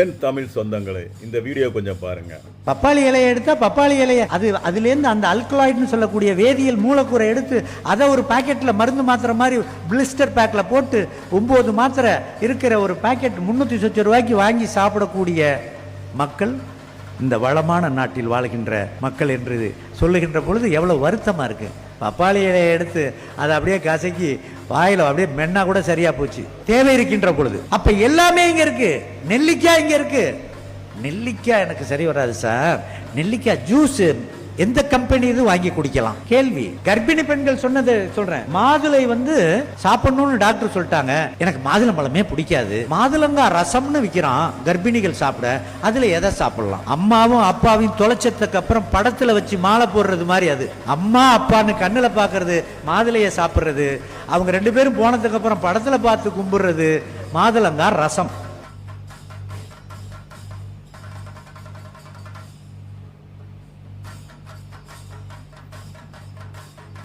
என் தமிழ் சொந்தங்களே, இந்த வீடியோ கொஞ்சம் பாருங்க. பப்பாளி இலையை எடுத்தா பப்பாளி இலையை அதுலேருந்து அந்த அல்கலாய்டுன்னு சொல்லக்கூடிய வேதியியல் மூலக்கூறை எடுத்து அதை ஒரு பாக்கெட்டில் மருந்து மாத்திரை மாதிரி பிளிஸ்டர் பேக்கில் போட்டு 9 மாத்திரை இருக்கிற ஒரு பாக்கெட் 300 ரூபாய்க்கு வாங்கி சாப்பிடக்கூடிய மக்கள் இந்த வளமான நாட்டில் வாழ்கின்ற மக்கள் என்று சொல்லுகின்ற பொழுது எவ்வளோ வருத்தமாக இருக்குது. பப்பாளி இலையை எடுத்து அதை அப்படியே கசக்கி வாயில் அப்படியே மென்னா கூட சரியா போச்சு தேவை இருக்கின்ற பொழுது. அப்ப எல்லாமே இங்க இருக்கு. நெல்லிக்காய் இங்க இருக்கு. நெல்லிக்காய் எனக்கு சரி வராது சார். நெல்லிக்காய் ஜூஸ் எந்த கம்பெனி இது வாங்கி குடிக்கலாம்? கேள்வி. கர்ப்பிணி பெண்கள் சொன்னது சொல்றேன். மாதுளை சாப்பிடணும்னு டாக்டர் சொல்லிட்டாங்க. எனக்கு மாதுளம்பழமே பிடிக்காது. மாதுளங்காய் ரசம்னு விற்கிறான் கர்ப்பிணிகள் சாப்பிட. அதுல எதை சாப்பிடலாம்? அம்மாவும் அப்பாவையும் தொலைச்சதுக்கு அப்புறம் படத்துல வச்சு மாலை போடுறது மாதிரி அது. அம்மா அப்பான்னு கண்ணுல பாக்குறது, மாதுளைய சாப்பிடுறது. அவங்க 2 பேரும் போனதுக்கு அப்புறம் படத்துல பார்த்து கும்பிடுறது மாதுளங்காய் ரசம்.